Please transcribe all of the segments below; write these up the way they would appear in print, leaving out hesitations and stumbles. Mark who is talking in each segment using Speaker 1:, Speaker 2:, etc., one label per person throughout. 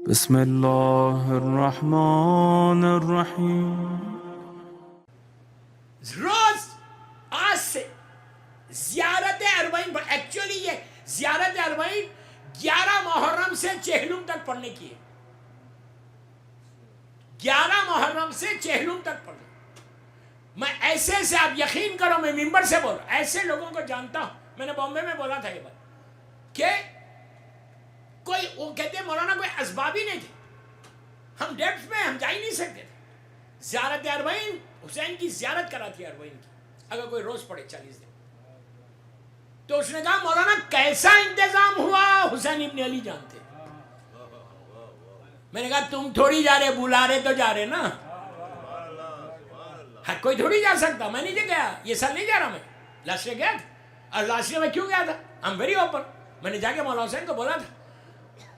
Speaker 1: بسم اللہ الرحمن الرحیم۔
Speaker 2: روز آج سے زیارت اربعین پر ایکچولی یہ زیارت اربعین 11 محرم سے چہلم تک پڑھنے کی ہے۔ 11 محرم سے چہلم تک پڑھنے۔ میں ایسے سے آپ یقین کرو، میں ممبر سے بول رہا ہوں، ایسے لوگوں کو جانتا ہوں۔ میں نے بامبے میں بولا تھا یہ بات کہ کوئی وہ کہتے ہیں مولانا کوئی اسباب ہی نہیں تھے، ہم ڈیپتھ میں ہم جا ہی نہیں سکتے تھے۔ زیارت اربعین حسین کی زیارت کراتی ہے اربعین کی، اگر کوئی روز پڑھے 40 دن۔ تو اس نے کہا مولانا کیسا انتظام ہوا، حسین ابن علی جانتے۔ میں نے کہا تم تھوڑی جا رہے، بلا رہے تو جا رہے نا، ہر کوئی تھوڑی جا سکتا۔ میں نہیں گیا، یہ سال نہیں جا رہا، میں لاسٹ گیا تھا۔ اور لاسٹ میں کیوں گیا تھا؟ ہم ویری اوپن۔ میں نے جا کے مولانا حسین کو بولا تھا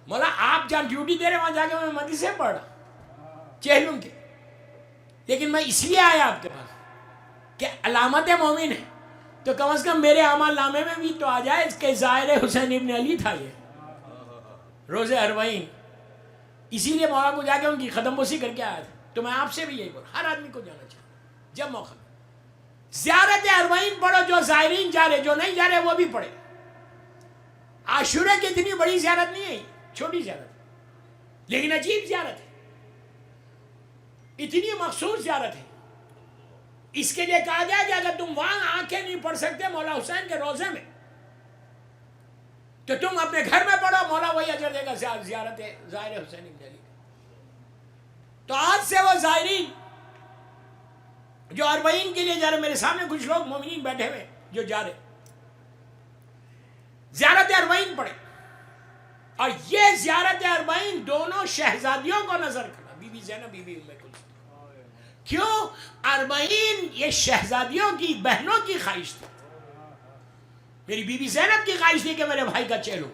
Speaker 2: مولا آپ جہاں ڈیوٹی دے رہے وہاں جا کے میں مدرسے پڑھ رہا چہلم کے، لیکن میں اس لیے آیا آپ کے پاس کہ علامت مومن ہے تو کم از کم میرے اعمال نامے میں بھی تو آ جائے کہ ظاہر حسین ابن علی تھا یہ روز اربعین۔ اسی لیے مولا کو جا کے ان کی قدم بوسی کر کے آیا تھا۔ تو میں آپ سے بھی یہی بولا، ہر آدمی کو جانا چاہیے جب موقع ملے۔ زیارت اربعین پڑھو، جو زائرین جا رہے، جو نہیں جا رہے وہ بھی پڑھے۔ عاشورہ کی اتنی بڑی زیارت نہیں ہے، چھوٹی زیارت، لیکن عجیب زیارت ہے، اتنی مخصوص زیارت ہے۔ اس کے لیے کہا گیا کہ اگر تم وہاں آنکھیں نہیں پڑھ سکتے مولا حسین کے روزے میں تو تم اپنے گھر میں پڑھو، مولا وہی اجر دے گا۔ زیارت ظاہر حسین ابن علی۔ تو آج سے وہ زائرین جو اربعین کے لیے جا رہے، میرے سامنے کچھ لوگ مومنین بیٹھے ہوئے جو جا رہے، زیارت اربعین پڑھے۔ اور یہ زیارت اربعین دونوں شہزادیوں کو نظر کرنا، بی بی زینب، بی بی ام کلثوم۔ کیوں؟ اربعین یہ شہزادیوں کی بہنوں کی خواہش تھی۔ میری بی بی زینب کی خواہش تھی کہ میرے بھائی کا چہلم،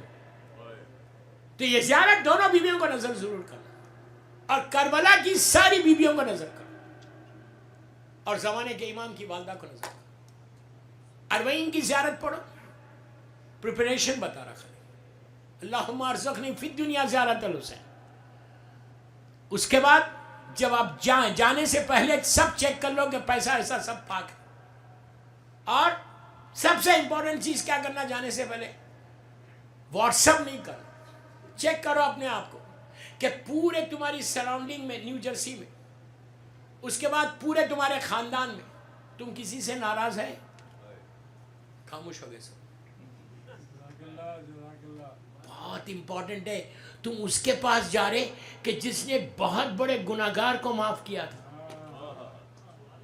Speaker 2: تو یہ زیارت دونوں بیویوں کو نظر ضرور کرنا، اور کربلا کی ساری بیویوں کو نظر کرنا، اور زمانے کے امام کی والدہ کو نظر کرنا۔ اربعین کی زیارت پڑھو، پریپریشن بتا رکھا ہے۔ اللہم ارزقنی فی الدنیا زیارت الحسین۔ اس کے بعد جب آپ جانے سے پہلے سب چیک کر لو کہ پیسہ ایسا سب پاک ہے۔ اور سب سے امپورٹنٹ چیز کیا کرنا جانے سے پہلے؟ واٹس اپ نہیں کرنا، چیک کرو اپنے آپ کو کہ پورے تمہاری سراؤنڈنگ میں، نیو جرسی میں، اس کے بعد پورے تمہارے خاندان میں تم کسی سے ناراض ہے؟ خاموش ہو گئے سب۔ بہت امپورٹنٹ ہے، تم اس کے پاس جا رہے کہ جس نے بہت بڑے گناہگار کو معاف کیا تھا۔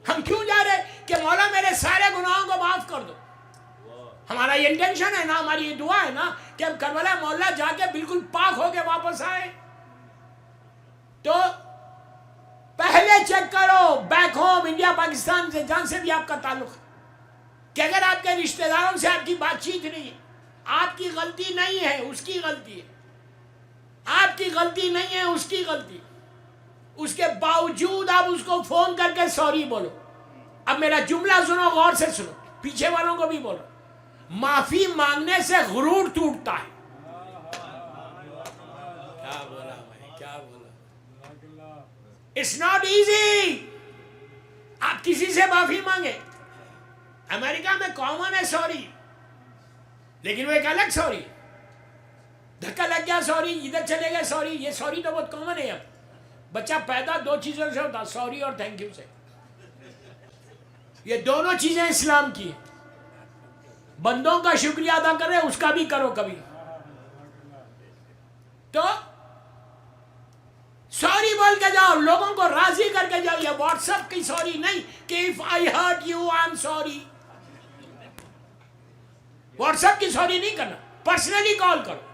Speaker 2: ہم کیوں جا رہے کہ مولا میرے سارے گناہوں کو معاف کر دو؟ ہمارا یہ انٹینشن ہے نا، ہماری یہ دعا ہے نا کہ ہم کربلا مولا جا کے بالکل پاک ہو کے واپس آئے۔ تو پہلے چیک کرو بیک ہوم، انڈیا پاکستان سے جہاں سے بھی آپ کا تعلق ہے، کہ اگر آپ کے رشتہ داروں سے آپ کی بات چیت نہیں ہے، آپ کی غلطی نہیں ہے، اس کی غلطی ہے، آپ کی غلطی نہیں ہے، اس کی غلطی، اس کے باوجود آپ اس کو فون کر کے سوری بولو۔ اب میرا جملہ سنو، غور سے سنو، پیچھے والوں کو بھی بولو۔ معافی مانگنے سے غرور ٹوٹتا ہے۔ کیا بولا میں، کیا بولا؟ It's not easy. آپ کسی سے معافی مانگے، امریکہ میں کامن ہے سوری، لیکن وہ ایک الگ سوری، دھکا لگ گیا سوری، ادھر چلے گئے سوری، یہ سوری تو بہت کامن ہے۔ اب بچہ پیدا دو چیزوں سے ہوتا، سوری اور تھینک یو سے۔ یہ دونوں چیزیں اسلام کی ہیں۔ بندوں کا شکریہ ادا کرے، اس کا بھی کرو کبھی۔ تو سوری بول کے جاؤ، لوگوں کو راضی کر کے جاؤ۔ یہ واٹس ایپ کی سوری نہیں کہ if I hurt you I'm sorry۔ What's app کی سوری نہیں کرنا، پرسنلی کال کرو،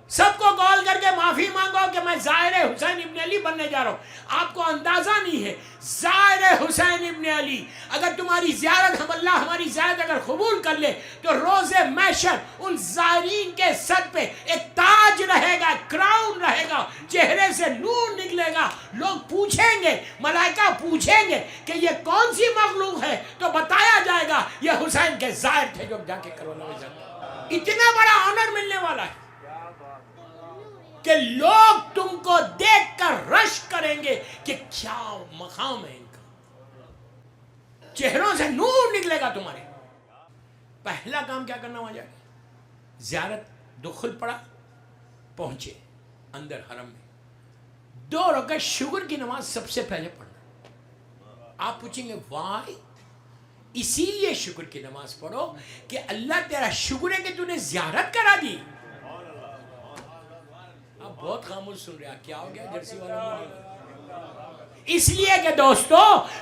Speaker 2: سب کو کال کر کے معافی مانگو کہ میں ظاہر حسین ابن علی بننے جا رہا ہوں۔ آپ کو اندازہ نہیں ہے، ظاہر حسین ابن علی، اگر تمہاری زیارت اللہ ہماری زیارت اگر قبول کر لے تو روز محشر ان زائرین کے سر پہ ایک تاج رہے گا، کراؤن رہے گا، چہرے سے نور نکلے گا۔ لوگ پوچھیں گے، ملائکہ پوچھیں گے کہ یہ کون سی مخلوق ہے، تو بتایا جائے گا یہ حسین کے زائر تھے جو جا کے کربلا میں جاتے۔ اتنا بڑا آنر ملنے والا ہے کہ لوگ تم کو دیکھ کر رش کریں گے کہ کیا مقام ہے ان کا، چہروں سے نور نکلے گا تمہارے۔ پہلا کام کیا کرنا وہاں جا کے؟ زیارت، دخل پڑا، پہنچے اندر حرم میں، 2 رکعت شکر کی نماز سب سے پہلے پڑھنا۔ آپ پوچھیں گے وائی؟ اسی لیے شکر کی نماز پڑھو کہ اللہ تیرا شکر ہے کہ تو نے زیارت کرا دی۔ آپ بہت خاموش سن رہے ہیں، کیا ہو گیا جرسی والا؟ اس لیے کہ دوستو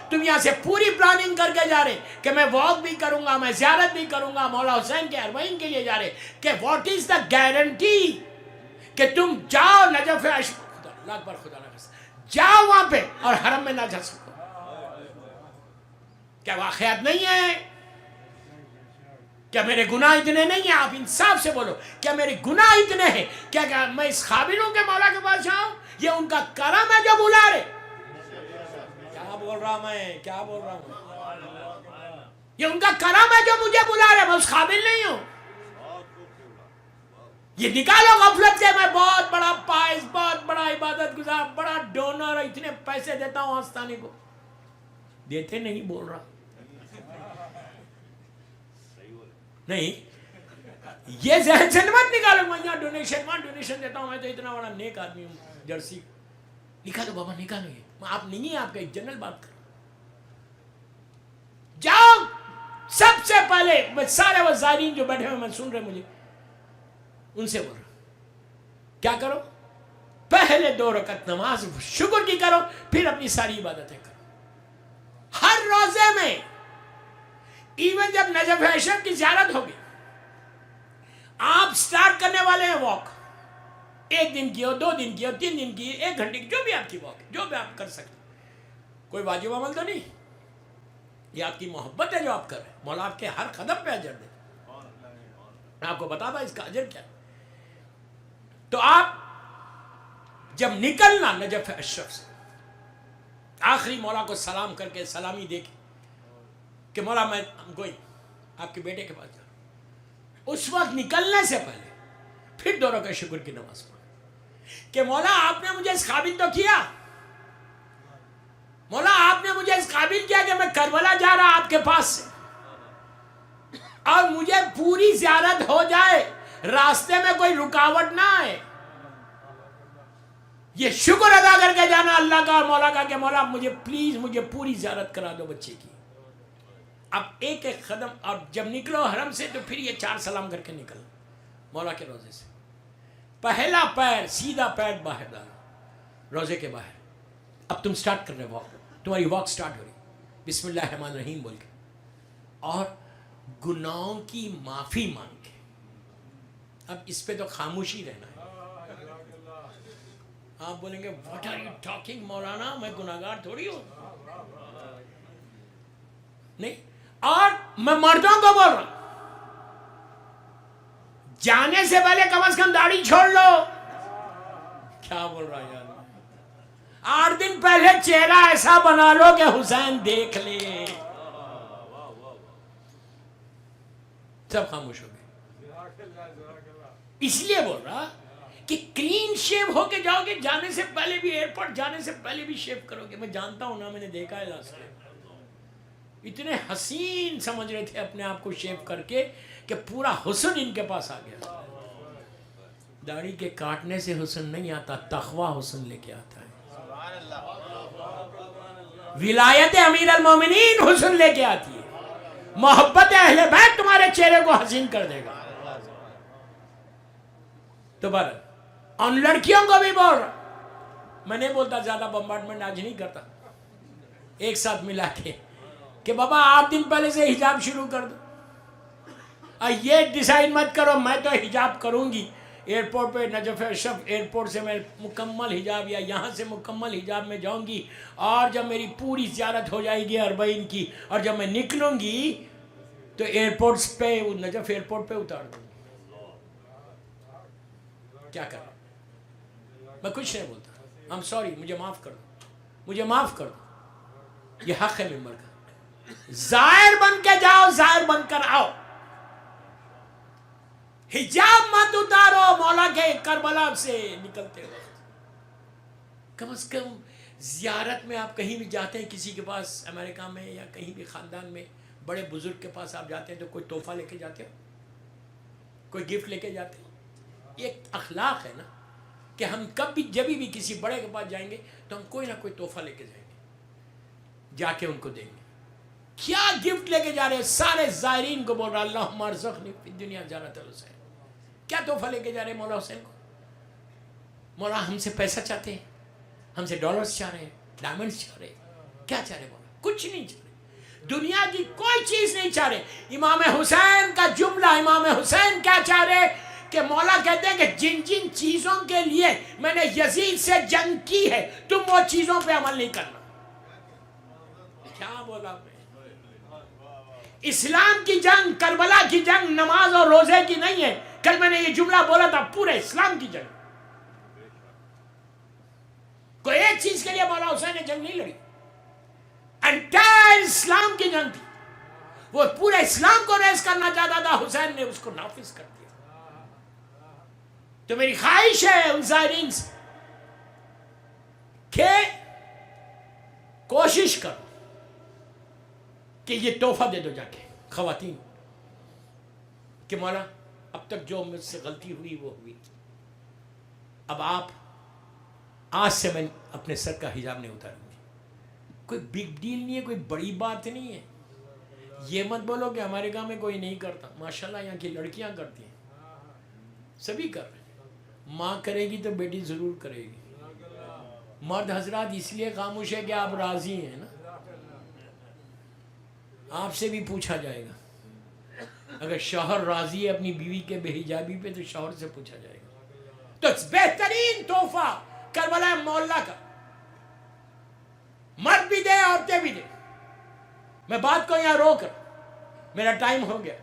Speaker 2: تم یہاں سے پوری پلاننگ کر کے جا رہے کہ میں واک بھی کروں گا، میں زیارت بھی کروں گا، مولا حسین کے اربعین کے لیے جا رہے، کہ واٹ از دا گارنٹی کہ تم جاؤ نجف خدا اللہ اکبر، خدا نہ خدا جاؤ وہاں پہ اور حرم میں نہ جا سکو؟ کیا واقعات نہیں ہے؟ کیا میرے گناہ اتنے نہیں ہیں؟ آپ انصاف سے بولو، کیا میرے گناہ اتنے ہیں؟ کیا میں اس قابل ہوں کہ مولا کے پاس جاؤں؟ یہ ان کا کرم ہے جو بلا رہے۔ کیا بول رہا میں، کیا بول رہا ہوں؟ یہ ان کا کرم ہے جو مجھے بلا رہے، میں اس قابل نہیں ہوں۔ یہ نکالو غفلت سے، میں بہت بڑا پائز، بہت بڑا عبادت گزار، بڑا ڈونر، اتنے پیسے دیتا ہوں آستانے کو۔ دیتے نہیں بول رہا نہیں، یہ ذہن سے مت نکالو میں یہاں ڈونیشن دیتا ہوں، میں تو اتنا بڑا نیک آدمی ہوں۔ جرسی نکالو بابا، نکالو، یہ آپ نہیں ہیں، آپ کا ایک جنرل بات کرو۔ جاؤ سب سے پہلے، میں سارے وہ زائرین جو بیٹھے ہوئے میں سن رہے مجھے، ان سے بول رہا کیا کرو؟ پہلے 2 رکعت نماز شکر کی کرو، پھر اپنی ساری عبادتیں کرو۔ ہر روزے میں، ایون جب نجف اشرف کی زیارت ہوگی، آپ سٹارٹ کرنے والے ہیں واک، 1 دن کی ہو، 2 دن کی ہو، 3 دن کی، 1 گھنٹے کی، جو بھی آپ کی واک، جو بھی آپ کر سکتے، کوئی واجب عمل تو نہیں، یہ آپ کی محبت ہے جو آپ کر رہے ہیں۔ مولا آپ کے ہر قدم پہ اجر دے، میں آپ کو بتا دوں اس کا اجر کیا ہے۔ تو آپ جب نکلنا نجف اشرف سے، آخری مولا کو سلام کر کے، سلامی دے کے کہ مولا میں گوئنگ، آپ کے بیٹے کے پاس جا رہا ہوں، اس وقت نکلنے سے پہلے پھر 2 رکعت شکر کی نماز پڑھ کہ مولا آپ نے مجھے اس قابل تو کیا، مولا آپ نے مجھے اس قابل کیا کہ میں کربلا جا رہا آپ کے پاس سے، اور مجھے پوری زیارت ہو جائے، راستے میں کوئی رکاوٹ نہ آئے۔ یہ شکر ادا کر کے جانا اللہ کا اور مولا کا کہ مولا مجھے پلیز مجھے پوری زیارت کرا دو بچے کی۔ اب ایک ایک قدم، اور جب نکلو حرم سے تو پھر یہ 4 سلام کر کے نکلو مولا کے روزے سے۔ پہلا پیر، سیدھا پیر باہر ڈالو روزے کے باہر۔ اب تم سٹارٹ کر رہے واک، تمہاری واک سٹارٹ ہو رہی، بسم اللہ الرحمن الرحیم بول کے، اور گناہوں کی معافی مانگ کے۔ اب اس پہ تو خاموشی رہنا ہے۔ آپ بولیں گے واٹ آر یو ٹاکنگ مولانا، میں گناہگار تھوڑی ہوں، نہیں۔ اور میں مردوں کو بول رہا ہوں، جانے سے پہلے کم از کم داڑھی چھوڑ لو۔ کیا بول رہا ہے یار؟ 8 دن پہلے چہرہ ایسا بنا لو کہ حسین دیکھ لے۔ سب خاموش ہو گئے۔ اس لیے بول رہا کہ کلین شیو ہو کے جاؤ گے، جانے سے پہلے بھی، ایئرپورٹ جانے سے پہلے بھی شیو کرو گے۔ میں جانتا ہوں نا، میں نے دیکھا ہے لاسٹ ٹائم، اتنے حسین سمجھ رہے تھے اپنے آپ کو شیو کر کے کہ پورا حسن ان کے پاس آ گیا۔ داڑھی کے کاٹنے سے حسن نہیں آتا، تقوی حسن لے کے آتا ہے۔ ولایت امیر المومنین حسن لے کے آتی ہے، محبت اہل بیت تمہارے چہرے کو حسین کر دے گا۔ تو بر ان لڑکیوں کو بھی بول رہا، میں نہیں بولتا زیادہ بمبارڈمنٹ آج نہیں کرتا، ایک ساتھ ملا کے کہ بابا 8 دن پہلے سے حجاب شروع کر دو، اور یہ ڈیسائیڈ مت کرو میں تو حجاب کروں گی، ایئرپورٹ پہ نجف اشرف ایئرپورٹ سے میں مکمل حجاب، یا یہاں سے مکمل حجاب میں جاؤں گی، اور جب میری پوری زیارت ہو جائے گی 40 کی، اور جب میں نکلوں گی تو ایئرپورٹس پہ، نجف ایئرپورٹ پہ اتار دوں گی۔ کیا کر رہا ہوں؟ میں کچھ نہیں بولتا، I'm sorry، مجھے معاف کر دو، مجھے معاف کر دو، یہ حق ہے ممبر کا۔ زائر بن کے جاؤ، زائر بن کر آؤ، حجاب مت اتارو مولا کے کربلا سے نکلتے وقت۔ کم از کم زیارت میں آپ کہیں بھی جاتے ہیں کسی کے پاس امریکہ میں یا کہیں بھی خاندان میں بڑے بزرگ کے پاس آپ جاتے ہیں تو کوئی تحفہ لے کے جاتے ہو, کوئی گفٹ لے کے جاتے ہو. یہ ایک اخلاق ہے نا کہ ہم جب بھی کسی بڑے کے پاس جائیں گے تو ہم کوئی نہ کوئی تحفہ لے کے جائیں گے, جا کے ان کو دیں گے. کیا گفٹ لے کے جا رہے ہیں؟ سارے زائرین کو بول رہا اللہم ارزقنی فی الدنیا زیارت الحسین. کیا تحفہ لے کے جا رہے ہیں مولا حسین کو؟ مولا ہم سے پیسہ چاہتے ہیں, ہم سے ڈالرز چاہ رہے ہیں, ڈائمنڈز چاہ رہے ہیں, کیا چاہ رہے ہیں مولا؟ کچھ نہیں چاہ رہے, دنیا کی کوئی چیز نہیں چاہ رہے. امام حسین کا جملہ, امام حسین کیا چاہ رہے کہ مولا کہتے ہیں کہ جن جن چیزوں کے لیے میں نے یزید سے جنگ کی ہے تم وہ چیزوں پہ عمل نہیں کرنا. کیا بولا آپ نے؟ اسلام کی جنگ, کربلا کی جنگ نماز اور روزے کی نہیں ہے. کل میں نے یہ جملہ بولا تھا, پورے اسلام کی جنگ. کوئی ایک چیز کے لیے مولا حسین نے جنگ نہیں لڑی, انٹائر اسلام کی جنگ تھی. وہ پورے اسلام کو ریز کرنا چاہتا تھا, حسین نے اس کو نافذ کر دیا. تو میری خواہش ہے ان زائرین سے کہ کوشش کرو کہ یہ تحفہ دے دو جا کے خواتین کہ مولا اب تک جو مجھ سے غلطی ہوئی وہ ہوئی, اب آپ آج سے میں اپنے سر کا حجاب نہیں اتاروں گی. کوئی بگ ڈیل نہیں ہے, کوئی بڑی بات نہیں ہے. یہ مت بولو کہ امریکہ میں کوئی نہیں کرتا. ماشاءاللہ یہاں کی لڑکیاں کرتی ہیں, سبھی کر رہے ہیں. ماں کرے گی تو بیٹی ضرور کرے گی. مرد حضرات اس لیے خاموش ہے کہ آپ راضی ہیں نا. آپ سے بھی پوچھا جائے گا, اگر شوہر راضی ہے اپنی بیوی کے بے حجابی پہ تو شوہر سے پوچھا جائے گا. تو بہترین تحفہ کربلا مولا کا, مرد بھی دے عورتیں بھی دے. میں بات کو یہاں روک رہا, میرا ٹائم ہو گیا.